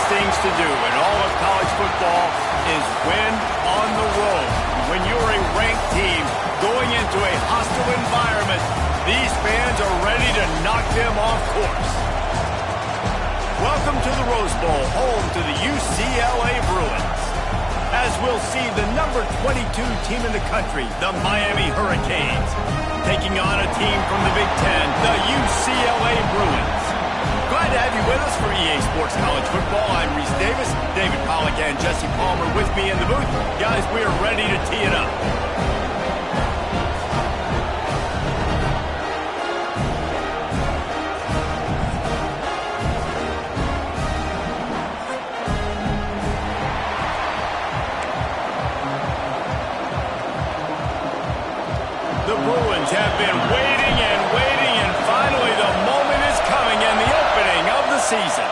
things to do in all of college football is win on the road. When you're a ranked team going into a hostile environment, these fans are ready to knock them off course. Welcome to the Rose Bowl, home to the UCLA Bruins. As we'll see the number 22 team in the country, the Miami Hurricanes, taking on a team from the Big Ten, the UCLA Bruins. Glad to have you with us for EA Sports College Football. I'm Reese Davis, David Pollack and Jesse Palmer with me in the booth. Guys, we are ready to tee it up. The Bruins have been waiting and waiting, and finally the moment is coming in the opening of the season.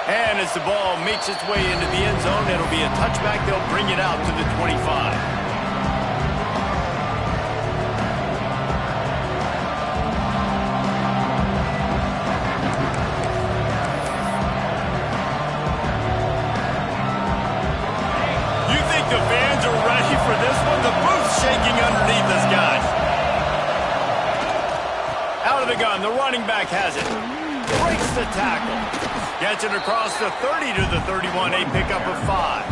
And as the ball makes its way into the end zone, it'll be a touchback. They'll bring it out to the 25. The fans are ready for this one. The booth's shaking underneath us, guys. Out of the gun, the running back has it. Breaks the tackle. Gets it across the 30 to the 31, a pickup of 5.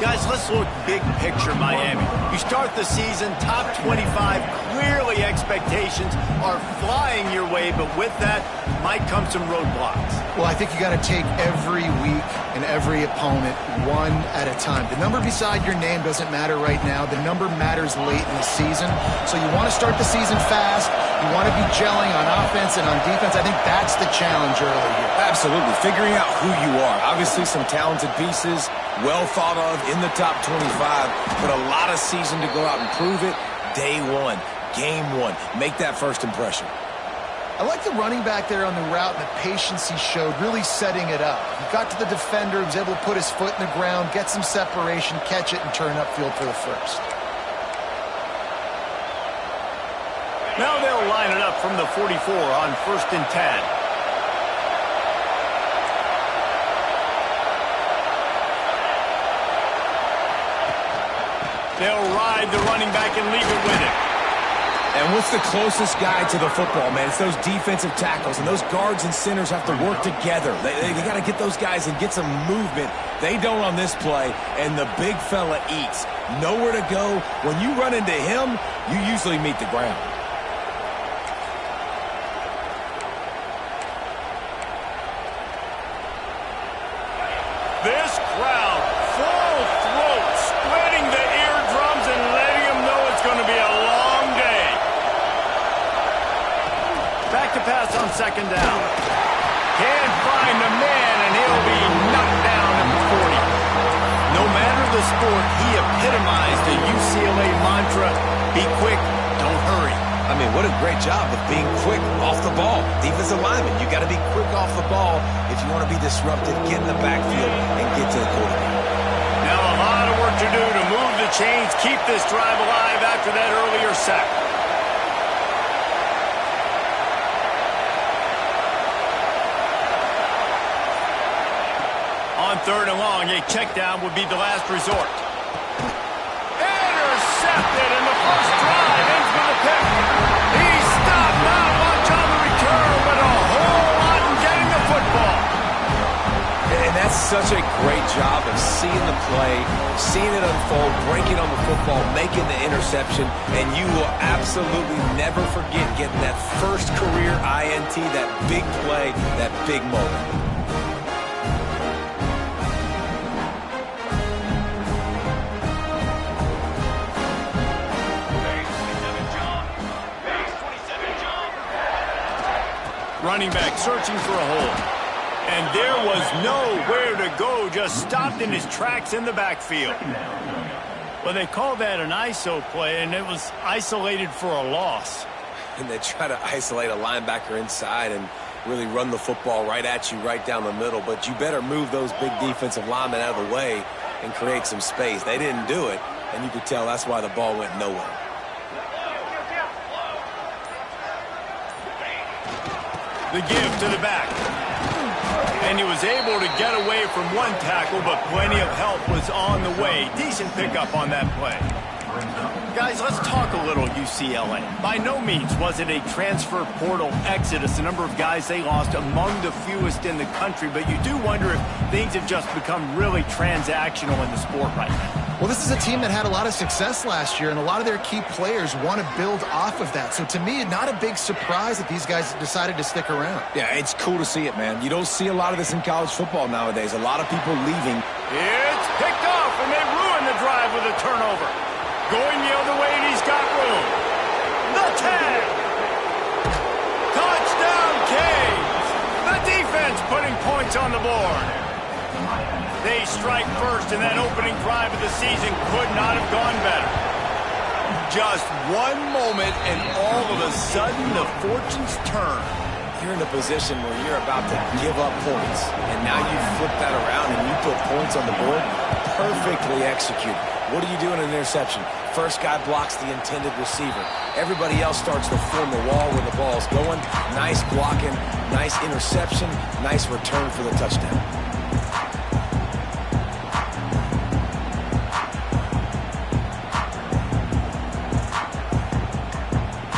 Guys, let's look big picture Miami. You start the season top 25. Clearly expectations are flying your way, but with that might come some roadblocks. Well, I think you got to take every week and every opponent one at a time. The number beside your name doesn't matter right now. The number matters late in the season. So you want to start the season fast. You want to be gelling on offense and on defense. I think that's the challenge early here. Absolutely. Figuring out who you are. Obviously some talented pieces, well thought of in the top 25, but a lot of season to go out and prove it. Day one, game one. Make that first impression. I like the running back there on the route and the patience he showed, really setting it up. He got to the defender, he was able to put his foot in the ground, get some separation, catch it, and turn upfield for the first. Now they'll line it up from the 44 on 1st and 10. They'll ride the running back and leave it with him. And what's the closest guy to the football, man? It's those defensive tackles, and those guards and centers have to work together. They got to get those guys and get some movement. They don't on this play, and the big fella eats. Nowhere to go. When you run into him, you usually meet the ground. This crowd, full throat, splitting the eardrums and letting them know it's going to be a long day. Back to pass on 2nd down. Can't find the man, and he'll be knocked down at the 40. No matter the sport, he epitomized the UCLA mantra, be quick, don't hurry. I mean, what a great job of being quick off the ball. Defensive lineman, you got to be quick off the ball if you want to be disruptive, get in the backfield, and get to the quarterback. Now a lot of work to do to move the chains, keep this drive alive after that earlier sack. On 3rd and long, a check down would be the last resort. Intercepted, and the first drive ends with a pick. He stopped, not much on the return, but a whole lot in getting the football. And that's such a great job of seeing the play, seeing it unfold, breaking on the football, making the interception, and you will absolutely never forget getting that first career INT, that big play, that big moment. Running back searching for a hole. And there was nowhere to go, just stopped in his tracks in the backfield. Well, they call that an ISO play, and it was isolated for a loss. And they try to isolate a linebacker inside and really run the football right at you, right down the middle. But you better move those big defensive linemen out of the way and create some space. They didn't do it, and you could tell that's why the ball went nowhere. The give to the back. And he was able to get away from one tackle, but plenty of help was on the way. Decent pickup on that play. Guys, let's talk a little UCLA. By no means was it a transfer portal exodus. The number of guys they lost among the fewest in the country, but you do wonder if things have just become really transactional in the sport right now. Well, this is a team that had a lot of success last year, and a lot of their key players want to build off of that. So to me, not a big surprise that these guys decided to stick around. Yeah, it's cool to see it, man. You don't see a lot of this in college football nowadays. A lot of people leaving. It's picked off, and they ruin the drive with a turnover. Going the other way, and he's got room. The tag. Touchdown, Canes. The defense putting points on the board. They strike first, and that opening drive of the season could not have gone better. Just one moment, and all of a sudden, the fortunes turn. You're in a position where you're about to give up points, and now you flip that around and you put points on the board. Perfectly executed. What do you do in an interception? First guy blocks the intended receiver. Everybody else starts to form the wall where the ball's going. Nice blocking, nice interception, nice return for the touchdown.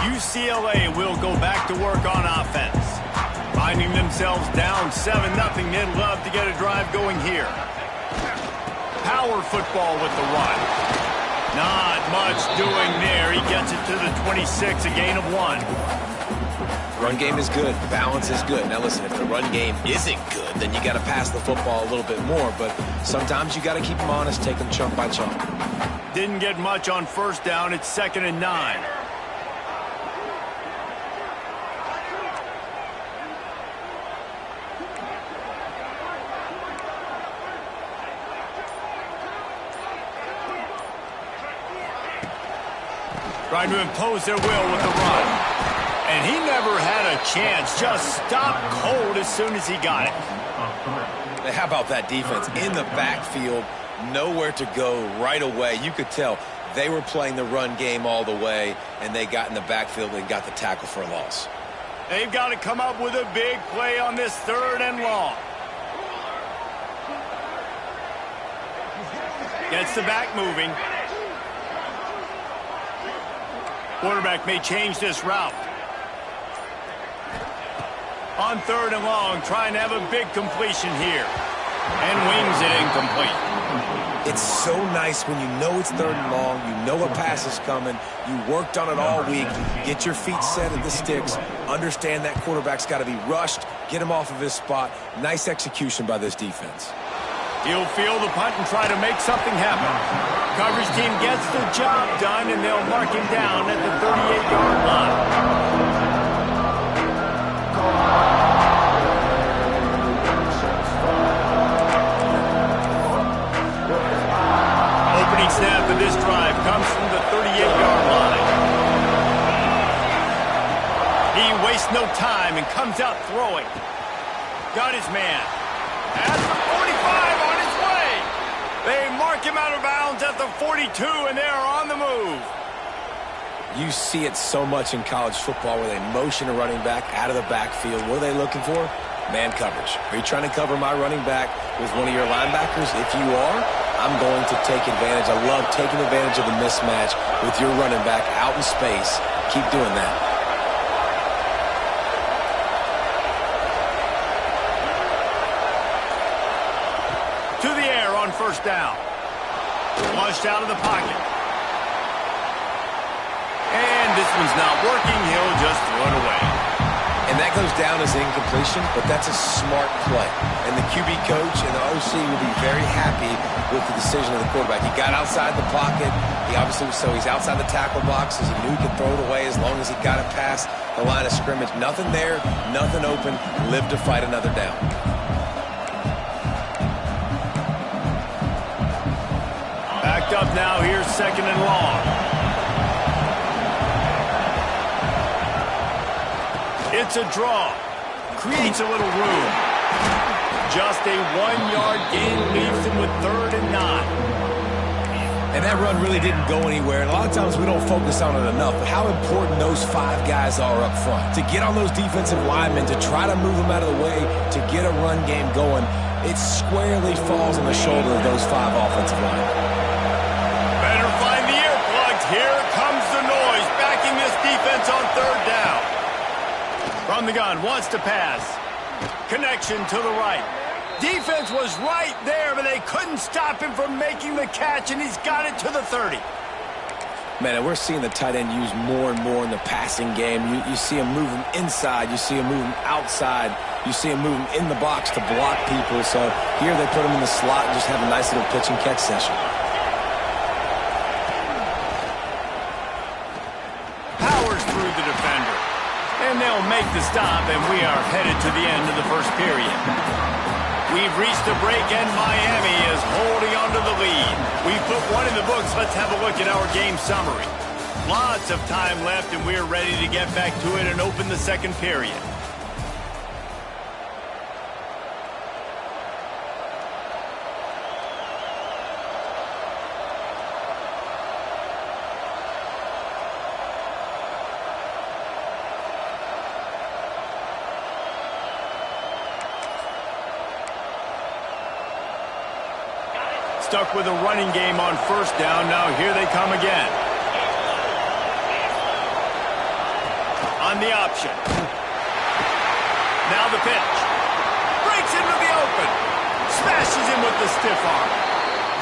UCLA will go back to work on offense. Finding themselves down 7-0, they'd love to get a drive going here. Power football with the run. Not much doing there. He gets it to the 26, a gain of 1. Run game is good. Balance is good. Now listen, if the run game isn't good, then you got to pass the football a little bit more. But sometimes you got to keep them honest, take them chunk by chunk. Didn't get much on first down. It's 2nd and 9. Trying to impose their will with the run. And he never had a chance. Just stopped cold as soon as he got it. How about that defense? In the backfield, nowhere to go right away. You could tell they were playing the run game all the way, and they got in the backfield and got the tackle for a loss. They've got to come up with a big play on this 3rd and long. Gets the back moving. Quarterback may change this route. On 3rd and long, trying to have a big completion here. And wings it incomplete. It's so nice when you know it's 3rd and long, you know a pass is coming, you worked on it all week, get your feet set at the sticks, understand that quarterback's got to be rushed, get him off of his spot. Nice execution by this defense. He'll field the punt and try to make something happen. Coverage team gets the job done, and they'll mark him down at the 38-yard line. Opening snap of this drive comes from the 38-yard line. He wastes no time and comes out throwing. Got his man. At the 45 on his way. They mark him out of bounds at the 42, and they are on the move. You see it so much in college football where they motion a running back out of the backfield. What are they looking for? Man coverage. Are you trying to cover my running back with one of your linebackers? If you are, I'm going to take advantage. I love taking advantage of the mismatch with your running back out in space. Keep doing that. To the air on 1st down. Flushed out of the pocket. And this one's not working. He'll just throw it away. And that goes down as incompletion, but that's a smart play. And the QB coach and the OC will be very happy with the decision of the quarterback. He got outside the pocket. He obviously, so he's outside the tackle box, as he knew he could throw it away as long as he got it past the line of scrimmage. Nothing there, nothing open. Live to fight another down. Backed up now. Here's 2nd and long. It's a draw. Creates a little room. Just a 1-yard gain leaves him with 3rd and 9. And that run really didn't go anywhere. And a lot of times we don't focus on it enough, but how important those 5 guys are up front. To get on those defensive linemen, to try to move them out of the way, to get a run game going, it squarely falls on the shoulder of those 5 offensive linemen. Better find the earplugs. Here comes the noise, backing this defense on 3rd down. From the gun, wants to pass. Connection to the right. Defense was right there, but they couldn't stop him from making the catch, and he's got it to the 30. Man, we're seeing the tight end used more and more in the passing game. You see him move him inside. You see him move him outside. You see him move him in the box to block people. So here they put him in the slot and just have a nice little pitch and catch session. Powers through the defender. And they'll make the stop, and we are headed to the end of the first period. We've reached a break, and Miami is holding on to the lead. We've put one in the books. Let's have a look at our game summary. Lots of time left, and we're ready to get back to it and open the second period. Stuck with a running game on 1st down. Now here they come again. On the option. Now the pitch. Breaks into the open. Smashes him with the stiff arm.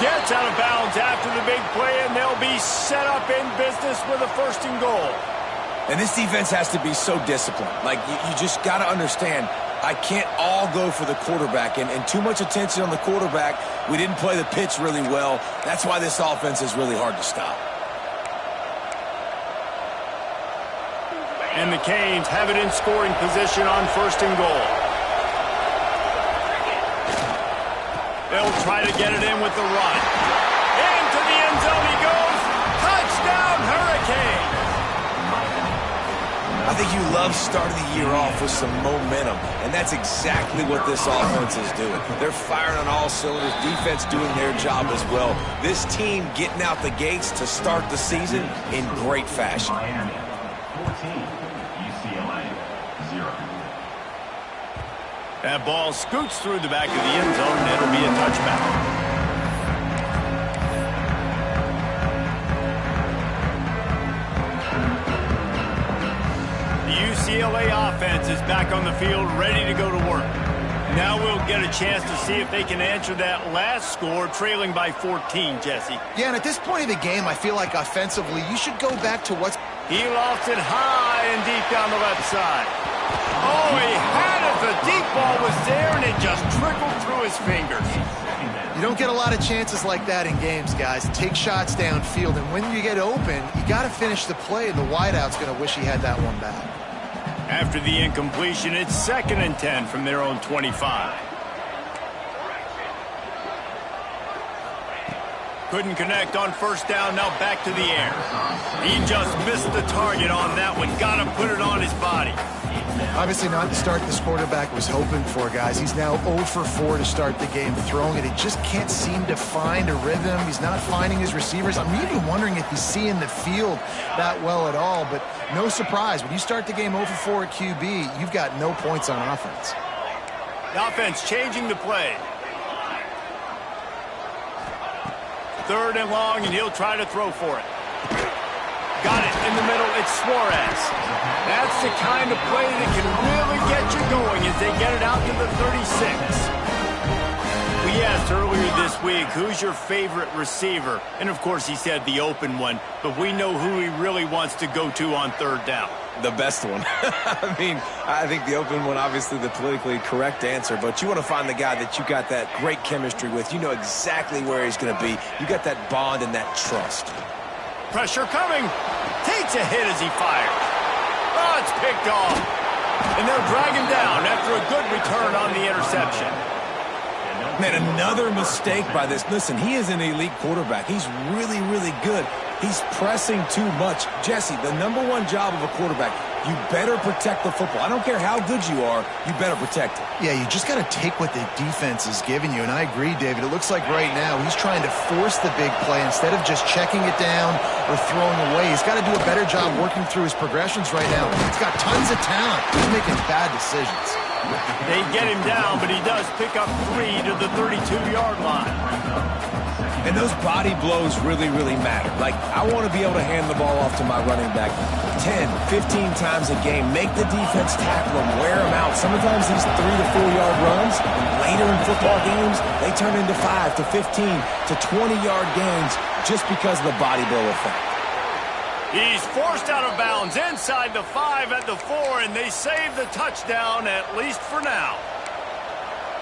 Gets out of bounds after the big play, and they'll be set up in business with a 1st and goal. And this defense has to be so disciplined. Like, you just got to understand, I can't all go for the quarterback, and too much attention on the quarterback. We didn't play the pitch really well. That's why this offense is really hard to stop. And the Canes have it in scoring position on 1st and goal. They'll try to get it in with the run. Into the end zone he goes. Touchdown, Hurricanes! I think you love starting the year off with some momentum, and that's exactly what this offense is doing. They're firing on all cylinders, defense doing their job as well. This team getting out the gates to start the season in great fashion. Miami, 14, UCLA, 0. That ball scoots through the back of the end zone, and it'll be a touchback. UCLA offense is back on the field, ready to go to work. Now we'll get a chance to see if they can answer that last score, trailing by 14, Jesse. Yeah, and at this point of the game, I feel like offensively, you should go back to what's... He lofts it high and deep down the left side. Oh, he had it. The deep ball was there, and it just trickled through his fingers. You don't get a lot of chances like that in games, guys. Take shots downfield, and when you get open, you got to finish the play, and the wideout's going to wish he had that one back. After the incompletion, it's 2nd and 10 from their own 25. Couldn't connect on 1st down, now back to the air. He just missed the target on that one. Got to put it on his body. Obviously not the start this quarterback was hoping for, guys. He's now 0 for 4 to start the game throwing it. He just can't seem to find a rhythm. He's not finding his receivers. I'm even wondering if he's seeing the field that well at all, but no surprise. When you start the game 0 for 4 at QB, you've got no points on offense. The offense changing the play. 3rd and long, and he'll try to throw for it. Got it in the middle. It's Suarez. That's the kind of play that can really get you going as they get it out to the 36. We asked earlier this week, who's your favorite receiver? And, of course, he said the open one, but we know who he really wants to go to on 3rd down. The best one. I mean, I think the open one, obviously the politically correct answer, but you want to find the guy that you got that great chemistry with. You know exactly where he's going to be. You got that bond and that trust. Pressure coming. Takes a hit as he fires. Oh, it's picked off. And they'll drag him down after a good return on the interception. Man, another mistake by this. Listen, he is an elite quarterback. He's really, really good. He's pressing too much. Jesse, the #1 job of a quarterback, You better protect the football. I don't care how good you are, you better protect it. Yeah, you just got to take what the defense is giving you, and I agree, David. It looks like right now he's trying to force the big play instead of just checking it down or throwing away. He's got to do a better job working through his progressions right now. He's got tons of talent. He's making bad decisions. They get him down, but he does pick up 3 to the 32-yard line. And those body blows really, really matter. Like, I want to be able to hand the ball off to my running back 10, 15 times a game. Make the defense tackle him, wear him out. Sometimes these 3 to 4-yard runs, later in football games, they turn into 5 to 15 to 20-yard gains just because of the body blow effect. He's forced out of bounds inside the 5 at the 4, and they save the touchdown, at least for now.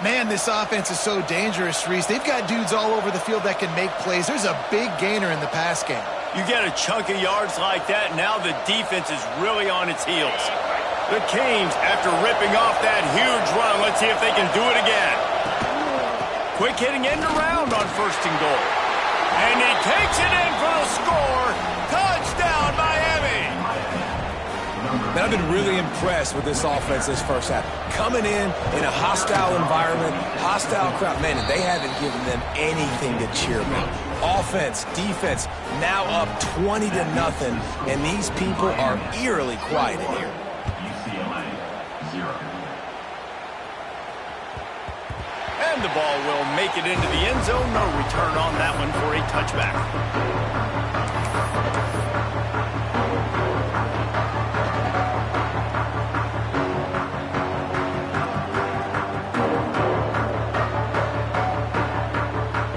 Man, this offense is so dangerous, Reese. They've got dudes all over the field that can make plays. There's a big gainer in the pass game. You get a chunk of yards like that, now the defense is really on its heels. The Canes, after ripping off that huge run, let's see if they can do it again. Quick hitting end around on 1st and goal. And he takes it in for the score. Touchdown, Miami! Man, I've been really impressed with this offense this first half. Coming in a hostile environment, hostile crowd. Man, they haven't given them anything to cheer about. Offense, defense, now up 20 to nothing, and these people are eerily quiet in here. UCLA, 0. And the ball will make it into the end zone. No return on that one for a touchback.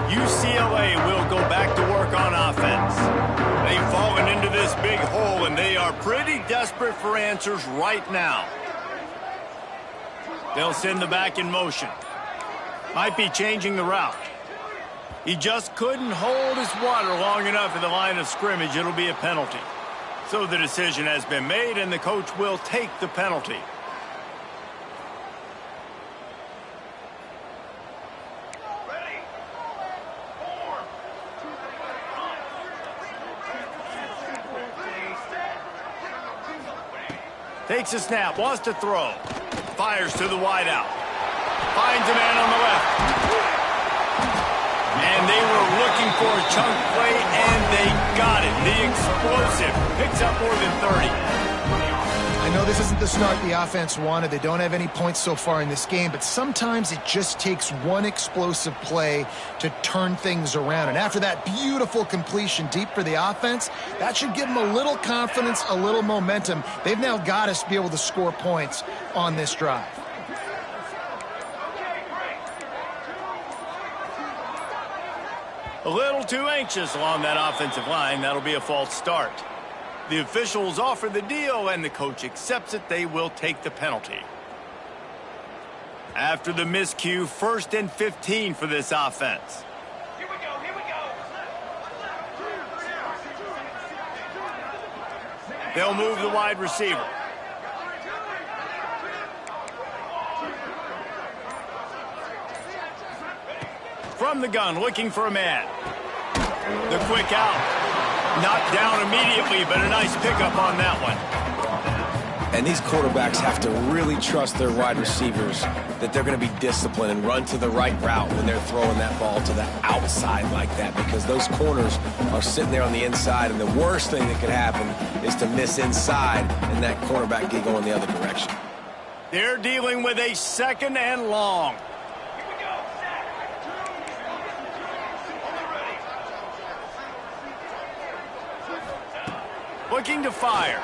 UCLA will go back to work on offense. They've fallen into this big hole, and they are pretty desperate for answers right now. They'll send the back in motion. Might be changing the route. He just couldn't hold his water long enough at the line of scrimmage. It'll be a penalty. So the decision has been made, and the coach will take the penalty. Takes a snap, wants to throw. Fires to the wideout. Finds a man on the left. And they were looking for a chunk play, and they got it. The explosive picks up more than 30. I know this isn't the start the offense wanted. They don't have any points so far in this game, but sometimes it just takes one explosive play to turn things around. And after that beautiful completion deep for the offense, that should give them a little confidence, a little momentum. They've now got us to be able to score points on this drive. A little too anxious along that offensive line. That'll be a false start. The officials offer the deal, and the coach accepts it. They will take the penalty. After the miscue, 1st and 15 for this offense. Here we go, here we go. They'll move the wide receiver. From the gun, looking for a man. The quick out. Knocked down immediately, but a nice pickup on that one. And these quarterbacks have to really trust their wide receivers that they're going to be disciplined and run to the right route when they're throwing that ball to the outside like that, because those corners are sitting there on the inside, and the worst thing that could happen is to miss inside and that quarterback get going the other direction. They're dealing with a 2nd and long. Looking to fire.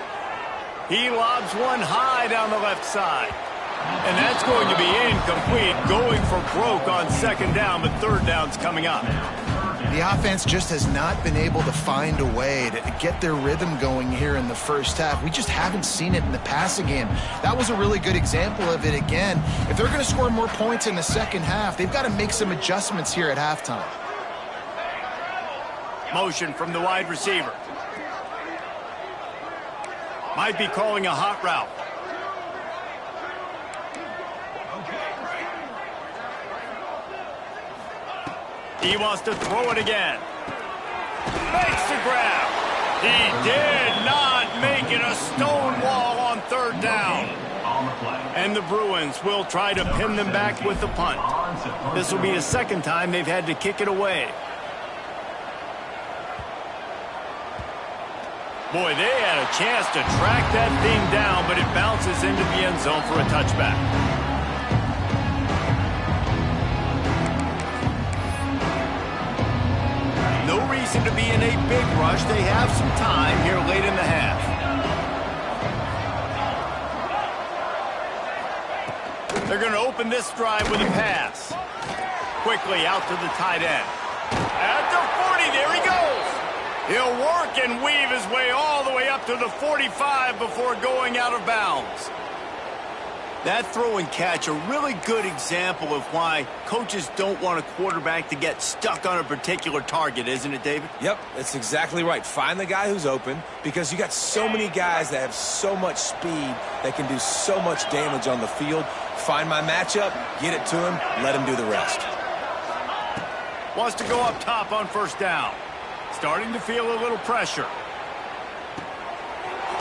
He lobs one high down the left side. And that's going to be incomplete, going for broke on 2nd down, but 3rd down's coming up. The offense just has not been able to find a way to get their rhythm going here in the first half. We just haven't seen it in the passing game. That was a really good example of it again. If they're going to score more points in the second half, they've got to make some adjustments here at halftime. Motion from the wide receiver. Might be calling a hot route. He wants to throw it again. Makes the grab. He did not make it. A stone wall on third down. On the play. And the Bruins will try to pin them back with the punt. This will be the second time they've had to kick it away. Boy, they had a chance to track that thing down, but it bounces into the end zone for a touchback. No reason to be in a big rush. They have some time here late in the half. They're going to open this drive with a pass. Quickly out to the tight end. At the 40, there he goes. He'll work and weave his way all the way up to the 45 before going out of bounds. That throw and catch, a really good example of why coaches don't want a quarterback to get stuck on a particular target, isn't it, David? Yep, that's exactly right. Find the guy who's open, because you got so many guys that have so much speed that can do so much damage on the field. Find my matchup, get it to him, let him do the rest. Wants to go up top on first down. Starting to feel a little pressure.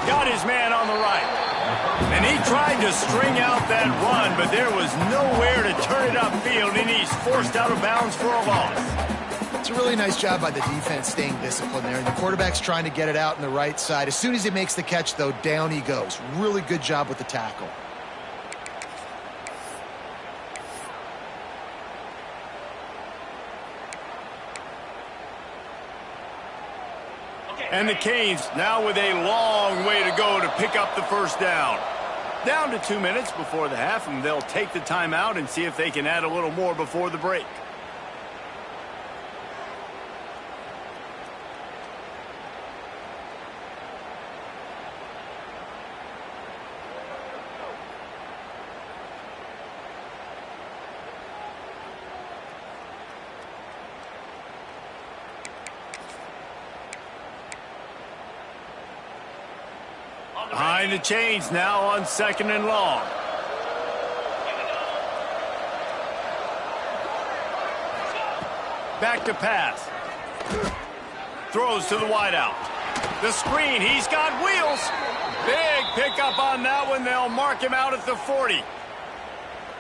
Got his man on the right. And he tried to string out that run, but there was nowhere to turn it upfield, and he's forced out of bounds for a loss. It's a really nice job by the defense staying disciplined there. And the quarterback's trying to get it out on the right side. As soon as he makes the catch, though, down he goes. Really good job with the tackle. And the Canes now with a long way to go to pick up the first down. Down to 2 minutes before the half, and they'll take the timeout and see if they can add a little more before the break. Behind the chains now on second and long. Back to pass. Throws to the wideout. The screen, he's got wheels. Big pickup on that one. They'll mark him out at the 40. All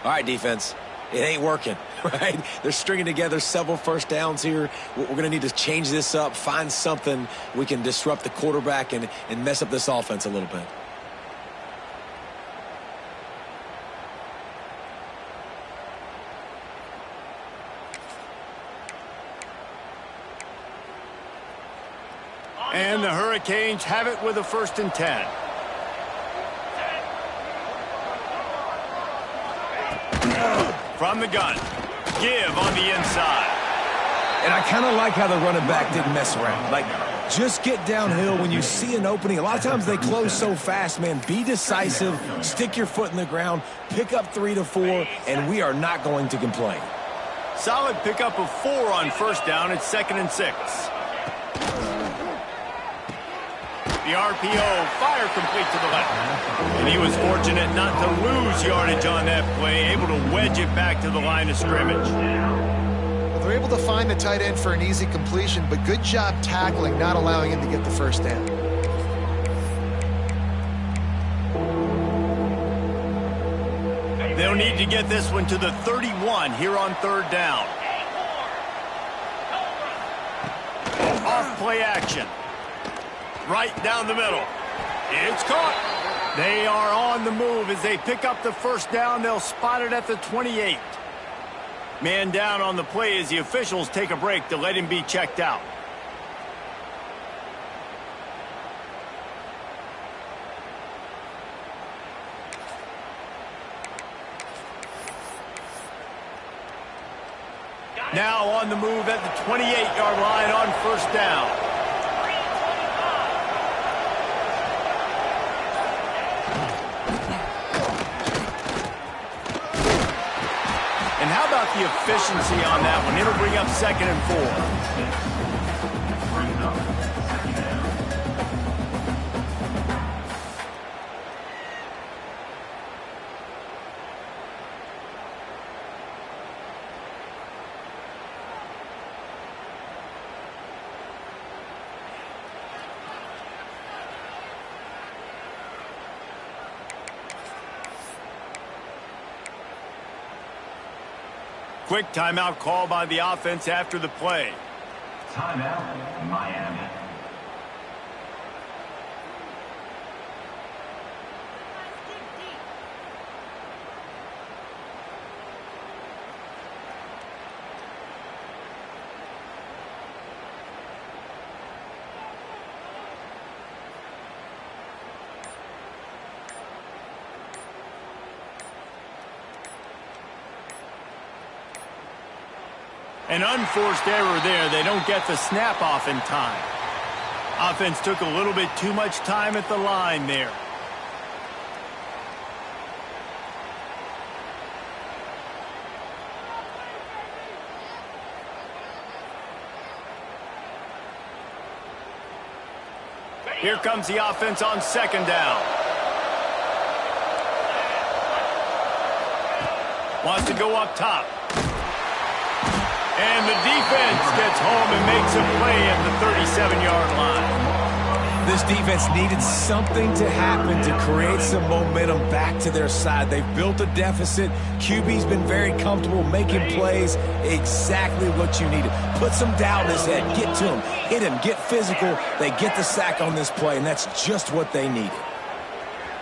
right, defense. It ain't working, right? They're stringing together several first downs here. We're going to need to change this up, find something we can disrupt the quarterback and mess up this offense a little bit. And the Hurricanes have it with a 1st and 10. From the gun. Give on the inside. And I kind of like how the running back didn't mess around. Like, just get downhill when you see an opening. A lot of times they close so fast, man. Be decisive, stick your foot in the ground, pick up 3 to 4, and we are not going to complain. Solid pickup of 4 on first down. It's 2nd and 6. The RPO, fire complete to the left. And he was fortunate not to lose yardage on that play, able to wedge it back to the line of scrimmage. Well, they're able to find the tight end for an easy completion, but good job tackling, not allowing him to get the first down. They'll need to get this one to the 31 here on third down. Off play action. Right down the middle. It's caught. They are on the move as they pick up the first down. They'll spot it at the 28. Man down on the play as the officials take a break to let him be checked out. Now on the move at the 28-yard line on first down. And how about the efficiency on that one? It'll bring up 2nd and 4. Brings up 2nd down. Quick timeout call by the offense after the play. Timeout, Miami. An unforced error there. They don't get the snap off in time. Offense took a little bit too much time at the line there. Here comes the offense on second down. Wants to go up top. And the defense gets home and makes a play at the 37-yard line. This defense needed something to happen to create some momentum back to their side. They've built a deficit. QB's been very comfortable making plays. Exactly what you needed. Put some doubt in his head. Get to him. Hit him. Get physical. They get the sack on this play, and that's just what they needed.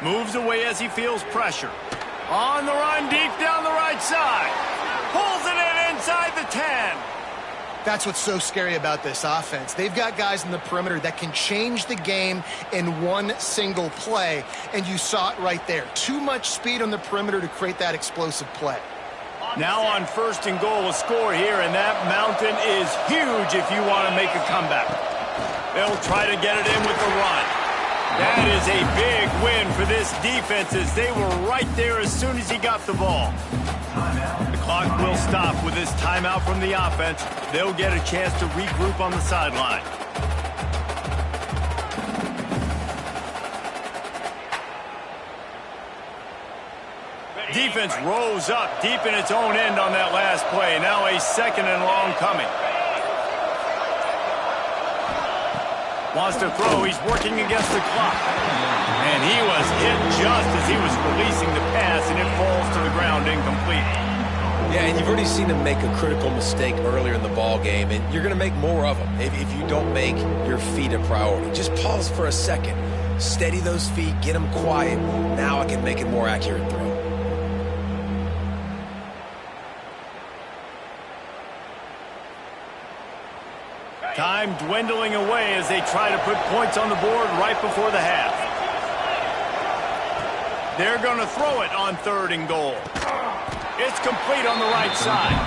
Moves away as he feels pressure. On the run, deep down the right side. Pulls it in inside the 10. That's what's so scary about this offense. They've got guys in the perimeter that can change the game in one single play, and you saw it right there. Too much speed on the perimeter to create that explosive play. Now on first and goal, a score here, and that mountain is huge if you want to make a comeback. They'll try to get it in with the run. That is a big win for this defense as they were right there as soon as he got the ball. The clock will stop with this timeout from the offense. They'll get a chance to regroup on the sideline. Defense rose up deep in its own end on that last play. Now a second and long coming. Wants to throw. He's working against the clock. And he was hit just as he was releasing the pass, and it falls to the ground incomplete. Yeah, and you've already seen him make a critical mistake earlier in the ball game, and you're going to make more of them if you don't make your feet a priority. Just pause for a second. Steady those feet. Get them quiet. Now I can make a more accurate throw. Time dwindling away as they try to put points on the board right before the half. They're going to throw it on third and goal. It's complete on the right side.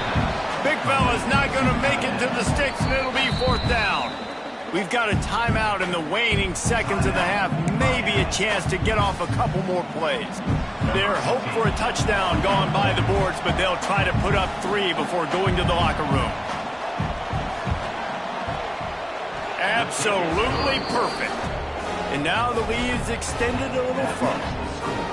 Big fella's not going to make it to the sticks, and it'll be fourth down. We've got a timeout in the waning seconds of the half. Maybe a chance to get off a couple more plays. Their hope for a touchdown gone by the boards, but they'll try to put up 3 before going to the locker room. Absolutely perfect. And now the lead is extended a little further.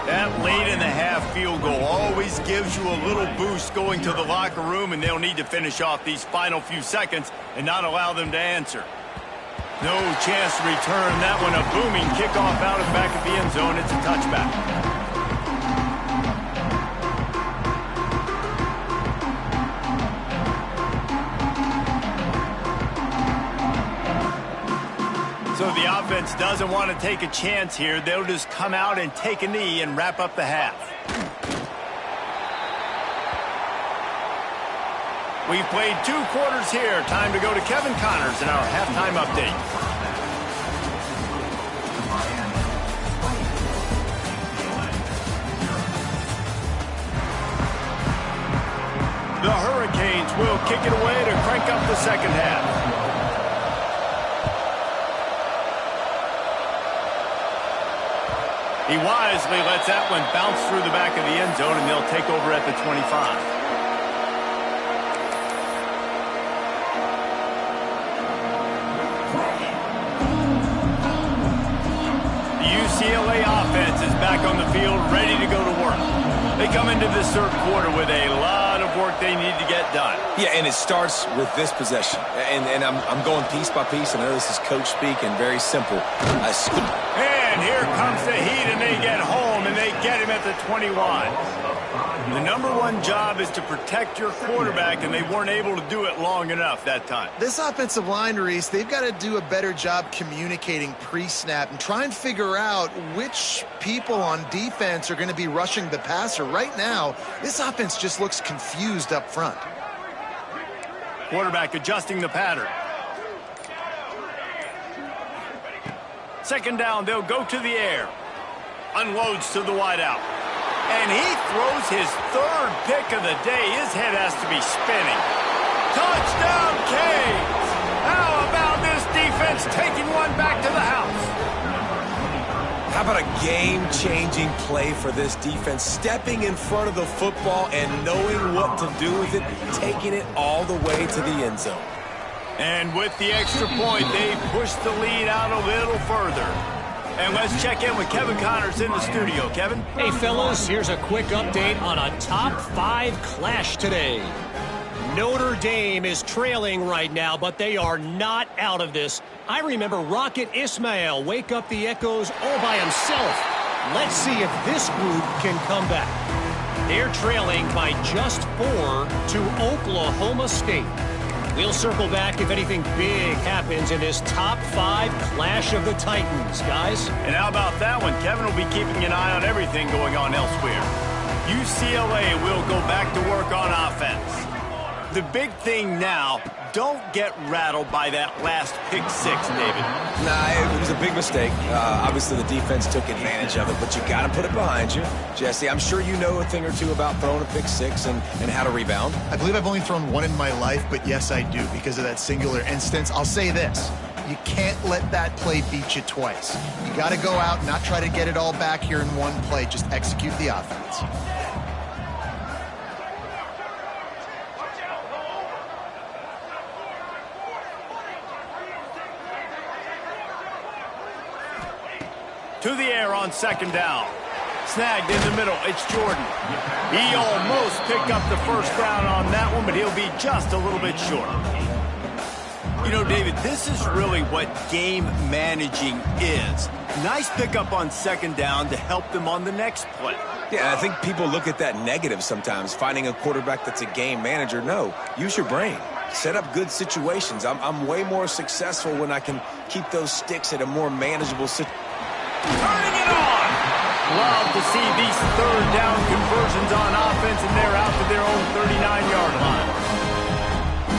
That late in the half field goal always gives you a little boost going to the locker room, and they'll need to finish off these final few seconds and not allow them to answer. No chance to return that one. A booming kickoff out of the back of the end zone. It's a touchback. So the offense doesn't want to take a chance here. They'll just come out and take a knee and wrap up the half. We've played 2 quarters here. Time to go to Kevin Connors in our halftime update. The Hurricanes will kick it away to crank up the second half. He wisely lets that one bounce through the back of the end zone, and they'll take over at the 25. The UCLA offense is back on the field, ready to go to work. They come into this third quarter with a lot of work they need to get done. Yeah, and it starts with this possession. And I'm going piece by piece. I know this is coach speak and very simple. And here comes the heat, and they get home, and they get him at the 21. The number one job is to protect your quarterback, and they weren't able to do it long enough that time. This offensive line, Reese, they've got to do a better job communicating pre-snap and try and figure out which people on defense are going to be rushing the passer. Right now, this offense just looks confused up front. Quarterback adjusting the pattern. Second down, they'll go to the air. Unloads to the wideout. And he throws his third pick of the day. His head has to be spinning. Touchdown, Canes! How about this defense taking one back to the house? How about a game-changing play for this defense? Stepping in front of the football and knowing what to do with it, taking it all the way to the end zone. And with the extra point, they push the lead out a little further. And let's check in with Kevin Connors in the studio. Kevin? Hey, fellas, here's a quick update on a top 5 clash today. Notre Dame is trailing right now, but they are not out of this. I remember Rocket Ismail wake up the Echoes all by himself. Let's see if this group can come back. They're trailing by just 4 to Oklahoma State. We'll circle back if anything big happens in this top 5 clash of the Titans, guys. And how about that one? Kevin will be keeping an eye on everything going on elsewhere. UCLA will go back to work on offense. The big thing now, don't get rattled by that last pick 6, David. Nah, it was a big mistake. Obviously, the defense took advantage of it, but you got to put it behind you. Jesse, I'm sure you know a thing or two about throwing a pick 6 and how to rebound. I believe I've only thrown one in my life, but yes, I do because of that singular instance. I'll say this. You can't let that play beat you twice. You got to go out, not try to get it all back here in one play. Just execute the offense. To the air on second down. Snagged in the middle. It's Jordan. He almost picked up the first down on that one, but he'll be just a little bit short. You know, David, this is really what game managing is. Nice pickup on second down to help them on the next play. Yeah, I think people look at that negative sometimes, finding a quarterback that's a game manager. No, use your brain. Set up good situations. I'm way more successful when I can keep those sticks at a more manageable situation. Turning it on. Love to see these third down conversions on offense, and they're out to their own 39-yard line.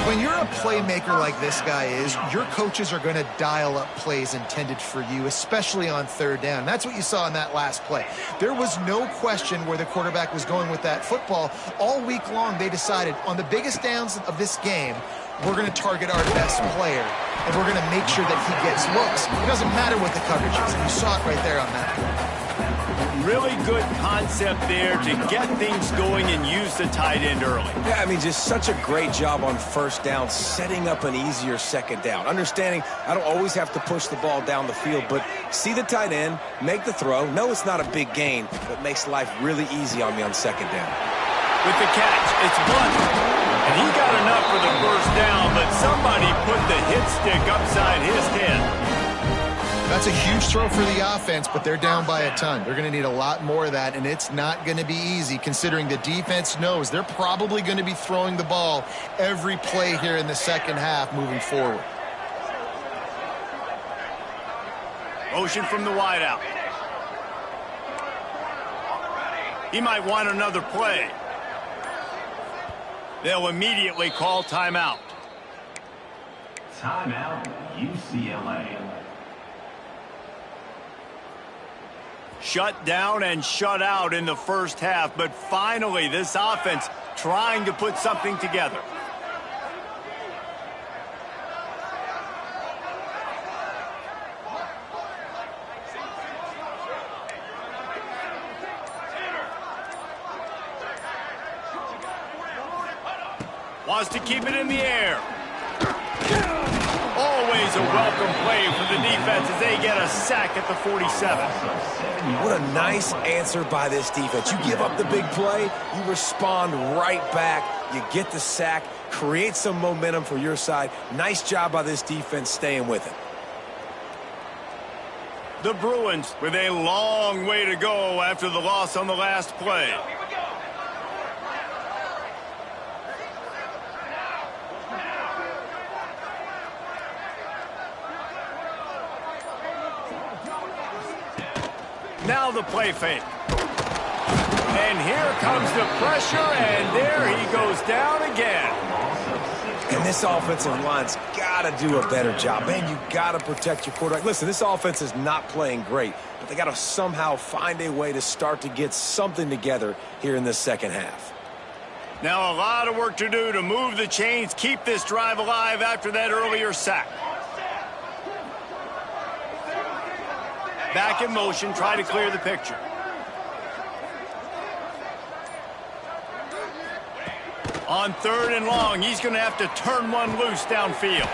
When you're a playmaker like this guy is, your coaches are going to dial up plays intended for you, especially on third down. That's what you saw in that last play. There was no question where the quarterback was going with that football. All week long, they decided on the biggest downs of this game, we're going to target our best player, and we're going to make sure that he gets looks. It doesn't matter what the coverage is, and you saw it right there on that play. Really good concept there to get things going and use the tight end early. Yeah, I mean, just such a great job on first down, setting up an easier second down. Understanding I don't always have to push the ball down the field, but see the tight end, make the throw. No, it's not a big gain, but makes life really easy on me on second down. With the catch, it's Blunt. And he got enough for the first down, but somebody put the hit stick upside his head. That's a huge throw for the offense, but they're down by a ton. They're going to need a lot more of that, and it's not going to be easy considering the defense knows they're probably going to be throwing the ball every play here in the second half moving forward. Motion from the wideout. He might want another play. They'll immediately call timeout. Timeout, UCLA. Shut down and shut out in the first half, but finally this offense trying to put something together. Wants to keep it in the air. Always a welcome play for the defense as they get a sack at the 47. What a nice answer by this defense. You give up the big play, you respond right back, you get the sack, create some momentum for your side. Nice job by this defense staying with it. The Bruins with a long way to go after the loss on the last play. Now the play fake. And here comes the pressure, and there he goes down again. And this offensive line's got to do a better job. Man, you got to protect your quarterback. Listen, this offense is not playing great, but they got to somehow find a way to start to get something together here in this second half. Now a lot of work to do to move the chains, keep this drive alive after that earlier sack. Back in motion, try to clear the picture. On 3rd and long, he's going to have to turn one loose downfield.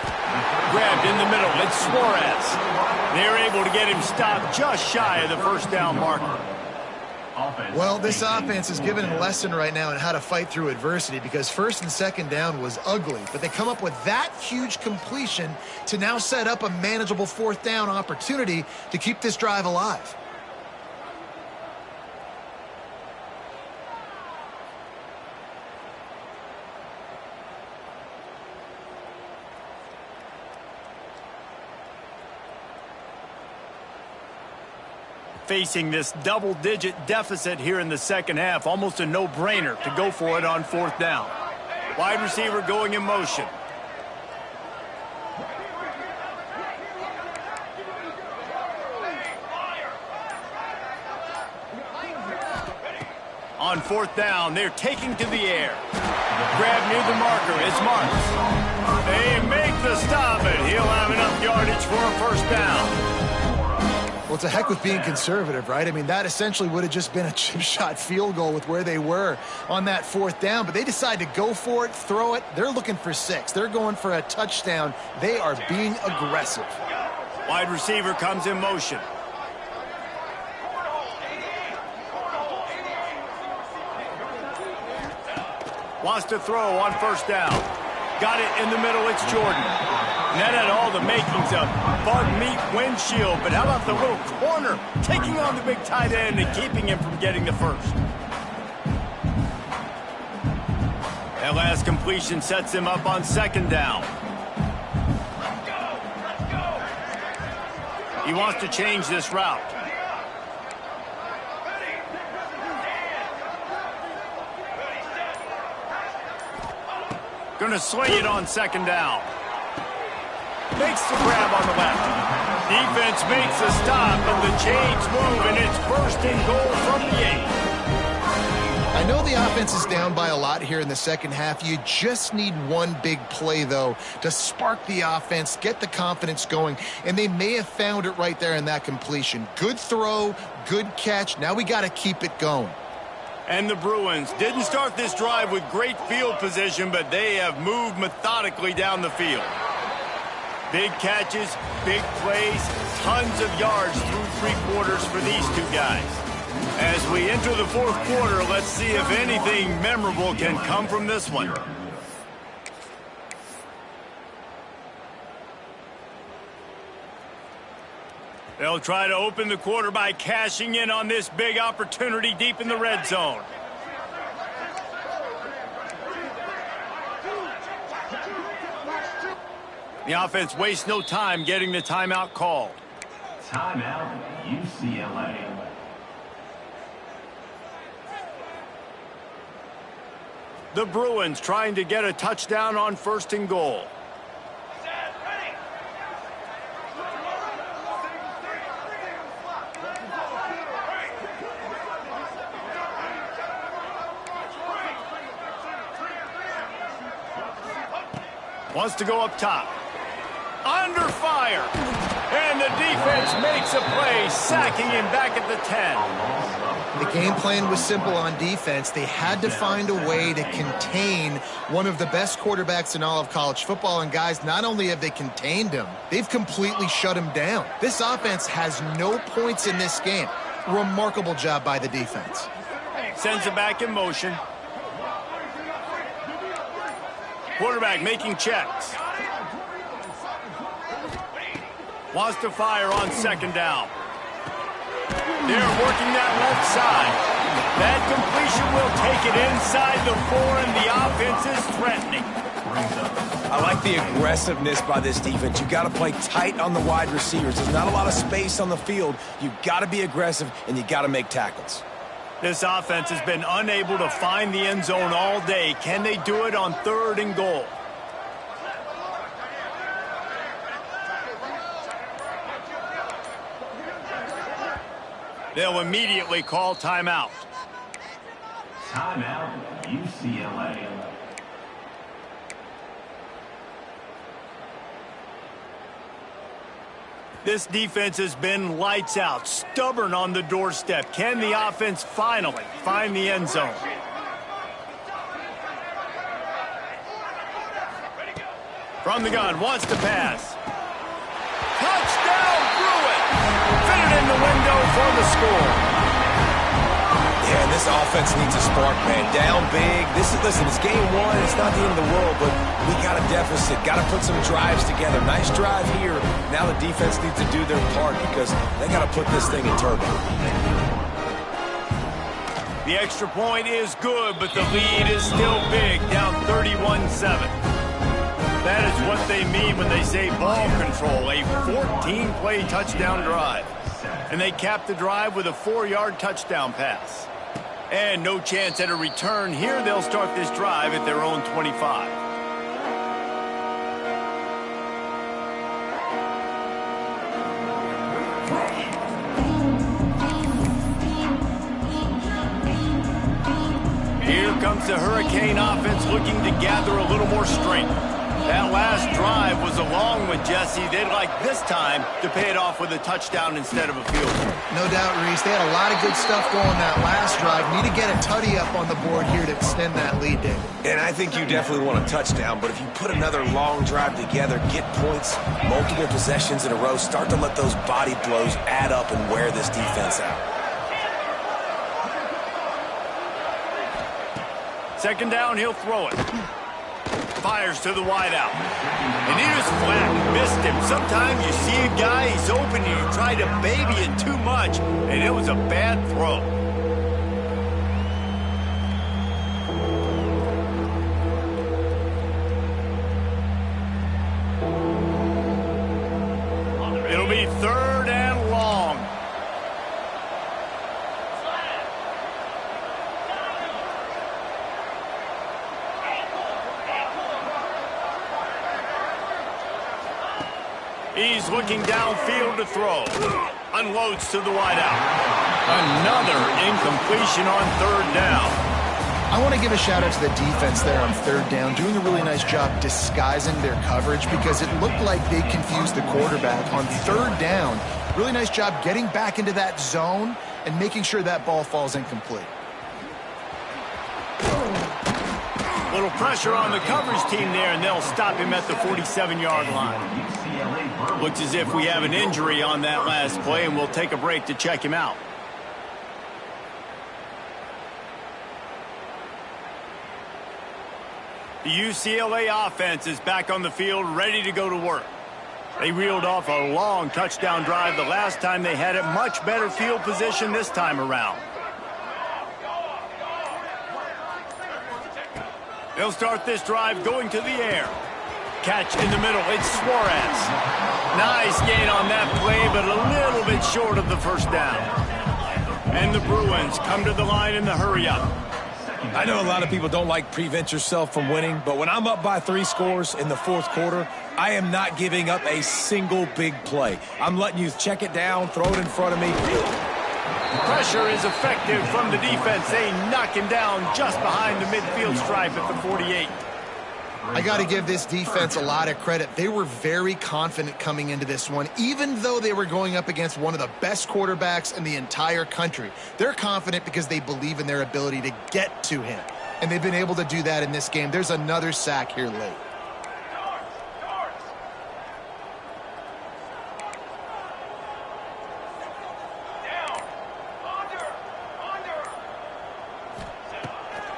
Grabbed in the middle, it's Suarez. They're able to get him stopped just shy of the first down marker. Well, this offense is given a lesson right now on how to fight through adversity, because 1st and 2nd down was ugly, but they come up with that huge completion to now set up a manageable 4th down opportunity to keep this drive alive. Facing this double-digit deficit here in the second half, almost a no-brainer to go for it on 4th down. Wide receiver going in motion. On 4th down, they're taking to the air. Grab near the marker, it's Marks. They make the stop, and he'll have enough yardage for a first down. Well, it's a heck with being conservative, right? I mean, that essentially would have just been a chip shot field goal with where they were on that 4th down, but they decide to go for it, throw it. They're looking for 6. They're going for a touchdown. They are being aggressive. Wide receiver comes in motion. Wants to throw on 1st down. Got it in the middle, it's Jordan. And that had all the makings of bug meat windshield, but how about the little corner taking on the big tight end and keeping him from getting the first? That last completion sets him up on 2nd down. He wants to change this route. Going to swing it on 2nd down. Makes the grab on the left. Defense makes a stop, and the chains move, and it's 1st and goal from the 8. I know the offense is down by a lot here in the second half. You just need one big play, though, to spark the offense, get the confidence going, and they may have found it right there in that completion. Good throw, good catch. Now we got to keep it going. And the Bruins didn't start this drive with great field position, but they have moved methodically down the field. Big catches, big plays, tons of yards through 3 quarters for these two guys. As we enter the 4th quarter, let's see if anything memorable can come from this one. They'll try to open the quarter by cashing in on this big opportunity deep in the red zone. The offense wastes no time getting the timeout called. Timeout, UCLA. The Bruins trying to get a touchdown on 1st and goal. Wants to go up top. Under fire. And the defense makes a play, sacking him back at the 10. The game plan was simple on defense. They had to find a way to contain one of the best quarterbacks in all of college football. And guys, not only have they contained him, they've completely shut him down. This offense has no points in this game. Remarkable job by the defense. Sends it back in motion. Quarterback making checks. Wants to fire on 2nd down. They're working that left side. That completion will take it inside the 4, and the offense is threatening. I like the aggressiveness by this defense. You got to play tight on the wide receivers. There's not a lot of space on the field. You got to be aggressive, and you got to make tackles. This offense has been unable to find the end zone all day. Can they do it on 3rd and goal? They'll immediately call timeout. Timeout, UCLA. This defense has been lights out, stubborn on the doorstep. Can the offense finally find the end zone? From the gun, wants to pass. Touchdown, Bruins! Fitted in the window for the score. Yeah, this offense needs a spark, man. Down big. Listen, it's game 1. It's not the end of the world, but we got a deficit. Got to put some drives together. Nice drive here. Now the defense needs to do their part because they got to put this thing in turbo. The extra point is good, but the lead is still big, down 31-7. That is what they mean when they say ball control, a 14-play touchdown drive. And they cap the drive with a 4-yard touchdown pass. And no chance at a return here. They'll start this drive at their own 25. Here comes the Hurricane offense looking to gather a little more strength. That last drive was a long one, Jesse. They'd like this time to pay it off with a touchdown instead of a field goal. No doubt, Reese. They had a lot of good stuff going that last drive. Need to get a tutty up on the board here to extend that lead, David. And I think you definitely want a touchdown, but if you put another long drive together, get points, multiple possessions in a row, start to let those body blows add up and wear this defense out. 2nd down, he'll throw it. Fires to the wideout. And he was flat, missed him. Sometimes you see a guy, he's open, and you try to baby it too much, and it was a bad throw. It'll be 3rd and long. He's looking downfield to throw. Unloads to the wideout. Another incompletion on 3rd down. I want to give a shout out to the defense there on 3rd down, doing a really nice job disguising their coverage because it looked like they confused the quarterback on 3rd down. Really nice job getting back into that zone and making sure that ball falls incomplete. Little pressure on the coverage team there, and they'll stop him at the 47-yard line. Looks as if we have an injury on that last play, and we'll take a break to check him out. The UCLA offense is back on the field, ready to go to work. They reeled off a long touchdown drive the last time they had it. Much better field position this time around. They'll start this drive going to the air. Catch in the middle. It's Suarez. Nice gain on that play, but a little bit short of the 1st down. And the Bruins come to the line in the hurry-up. I know a lot of people don't like prevent yourself from winning, but when I'm up by 3 scores in the 4th quarter, I am not giving up a single big play. I'm letting you check it down, throw it in front of me. Pressure is effective from the defense. They knock him down just behind the midfield stripe at the 48. I got to give this defense a lot of credit. They were very confident coming into this one, even though they were going up against one of the best quarterbacks in the entire country. They're confident because they believe in their ability to get to him, and they've been able to do that in this game. There's another sack here late.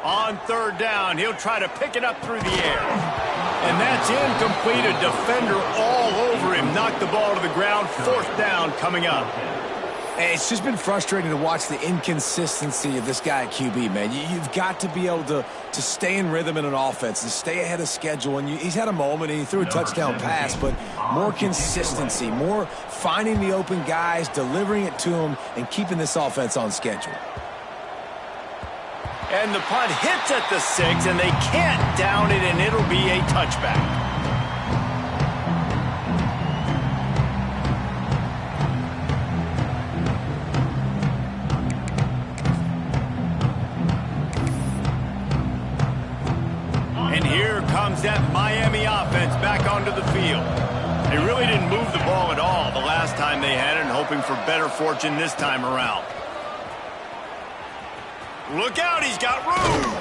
On 3rd down, he'll try to pick it up through the air. And that's incomplete. A defender all over him. Knocked the ball to the ground. 4th down coming up. It's just been frustrating to watch the inconsistency of this guy at QB, man. You've got to be able to stay in rhythm in an offense and stay ahead of schedule. And he's had a moment and he threw a touchdown pass, but more consistency, more finding the open guys, delivering it to them, and keeping this offense on schedule. And the punt hits at the 6, and they can't down it, and it'll be a touchback. And here comes that Miami offense back onto the field. They really didn't move the ball at all the last time they had it, and hoping for better fortune this time around. Look out, he's got room.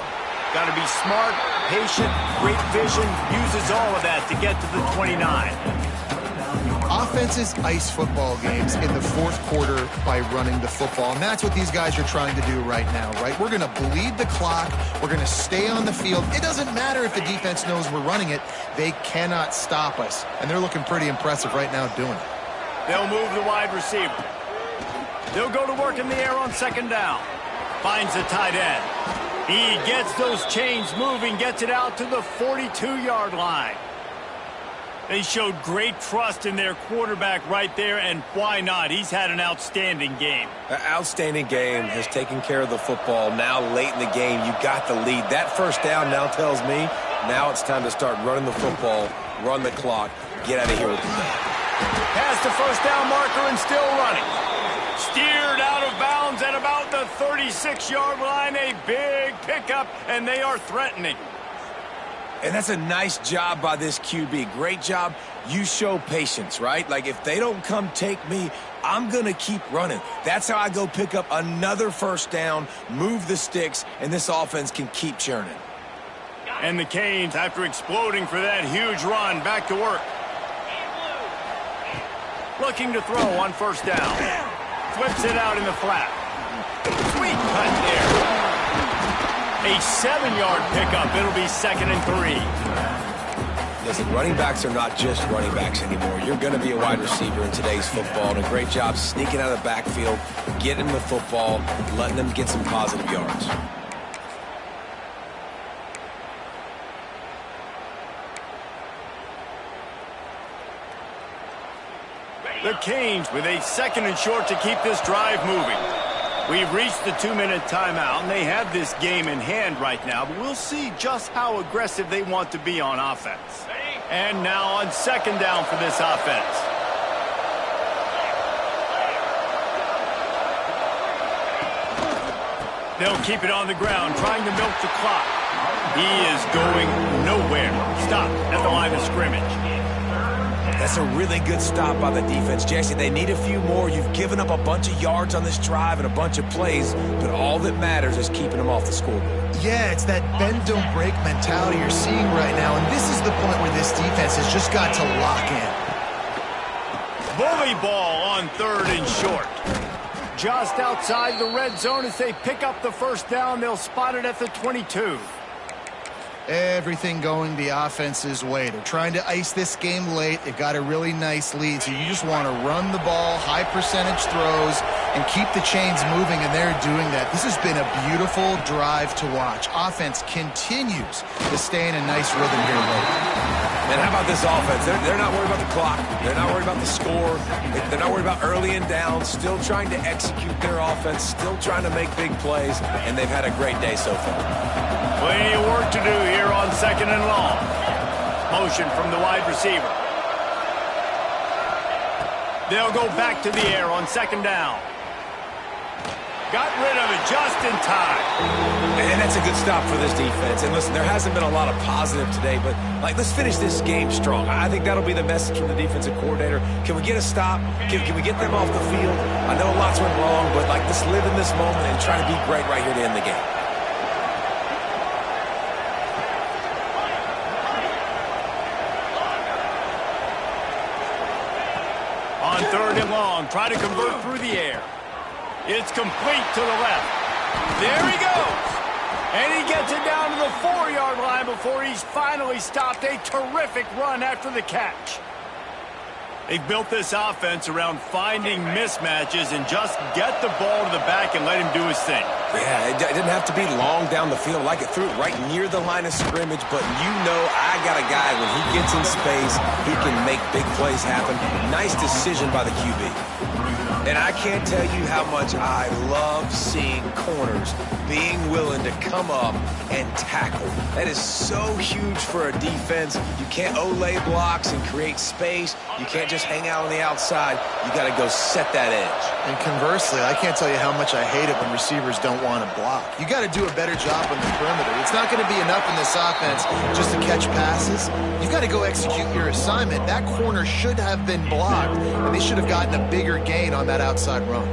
Got to be smart, patient, great vision, uses all of that to get to the 29. Offenses ice football games in the fourth quarter by running the football, and that's what these guys are trying to do right now, right? We're going to bleed the clock. We're going to stay on the field. It doesn't matter if the defense knows we're running it. They cannot stop us, and they're looking pretty impressive right now doing it. They'll move the wide receiver. They'll go to work in the air on second down. Finds the tight end. He gets those chains moving, gets it out to the 42-yard line. They showed great trust in their quarterback right there, and why not? He's had an outstanding game. An outstanding game, has taken care of the football. Now late in the game, you got the lead. That first down now tells me now it's time to start running the football, run the clock, get out of here with the ball. Past the first down marker and still running. Steered out of bounds at about the 36-yard line. A big pickup, and they are threatening. And that's a nice job by this QB. Great job. You show patience, right? Like, if they don't come take me, I'm going to keep running. That's how I go pick up another first down, move the sticks, and this offense can keep churning. And the Canes, after exploding for that huge run, back to work. Looking to throw on first down. Flips it out in the flat. Sweet cut there. A 7-yard pickup. It'll be 2nd and 3. Listen, running backs are not just running backs anymore. You're going to be a wide receiver in today's football. And a great job sneaking out of the backfield, getting the football, letting them get some positive yards. The Canes with a 2nd and short to keep this drive moving. We've reached the 2-minute timeout, and they have this game in hand right now, but we'll see just how aggressive they want to be on offense. And now on second down for this offense. They'll keep it on the ground, trying to milk the clock. He is going nowhere. Stop at the line of scrimmage. That's a really good stop by the defense, Jesse. They need a few more. You've given up a bunch of yards on this drive and a bunch of plays, but all that matters is keeping them off the scoreboard. Yeah, it's that bend, don't break mentality you're seeing right now, and this is the point where this defense has just got to lock in. Bully ball on 3rd and short. Just outside the red zone as they pick up the first down. They'll spot it at the 22. Everything going the offense's way. They're trying to ice this game late. They've got a really nice lead, so you just want to run the ball, high percentage throws, and keep the chains moving, and they're doing that. This has been a beautiful drive to watch. Offense continues to stay in a nice rhythm here late. And how about this offense? They're not worried about the clock. They're not worried about the score. They're not worried about early and down. Still trying to execute their offense. Still trying to make big plays. And they've had a great day so far. Plenty of work to do here on 2nd and long. Motion from the wide receiver. They'll go back to the air on 2nd down. Got rid of it just in time. And that's a good stop for this defense. And listen, there hasn't been a lot of positive today, but let's finish this game strong. I think that'll be the message from the defensive coordinator. Can we get a stop? Can we get them off the field? I know lots went wrong, but let's live in this moment and try to be great right here to end the game. On 3rd and long, try to convert through the air. It's complete to the left. There he goes. And he gets it down to the 4-yard line before he's finally stopped. A terrific run after the catch. They've built this offense around finding mismatches and just get the ball to the back and let him do his thing. Yeah, it didn't have to be long down the field. Like it threw it right near the line of scrimmage, but you know I got a guy, when he gets in space, he can make big plays happen. Nice decision by the QB. And I can't tell you how much I love seeing corners being willing to come up and tackle. That is so huge for a defense. You can't olay blocks and create space. You can't just hang out on the outside. You got to go set that edge. And conversely, I can't tell you how much I hate it when receivers don't want to block. You got to do a better job on the perimeter. It's not going to be enough in this offense just to catch passes. You've got to go execute your assignment. That corner should have been blocked, and they should have gotten a bigger gain on that outside run.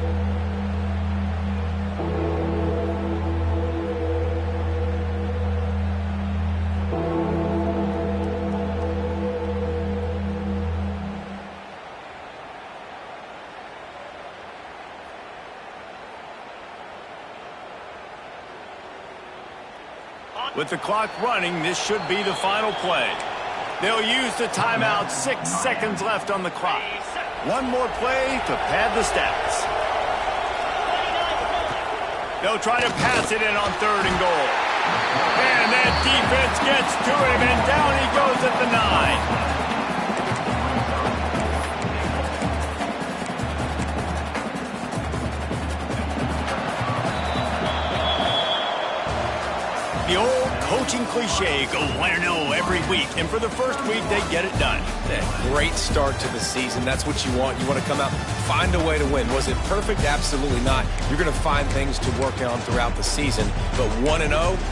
With the clock running, this should be the final play. They'll use the timeout, 6 seconds left on the clock. One more play to pad the stats. They'll try to pass it in on 3rd and goal. And that defense gets to him, and down he goes at the 9. The old coaching cliche, go win or no every week. And for the first week, they get it done. Great start to the season. That's what you want. You want to come out, find a way to win. Was it perfect? Absolutely not. You're going to find things to work on throughout the season. But 1-0,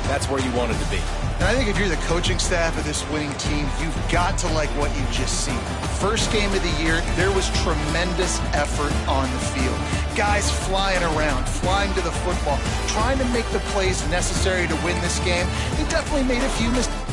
that's where you wanted to be. And I think if you're the coaching staff of this winning team, you've got to like what you've just seen. First game of the year, there was tremendous effort on the field. Guys flying around, flying to the football, trying to make the plays necessary to win this game. They definitely made a few mistakes.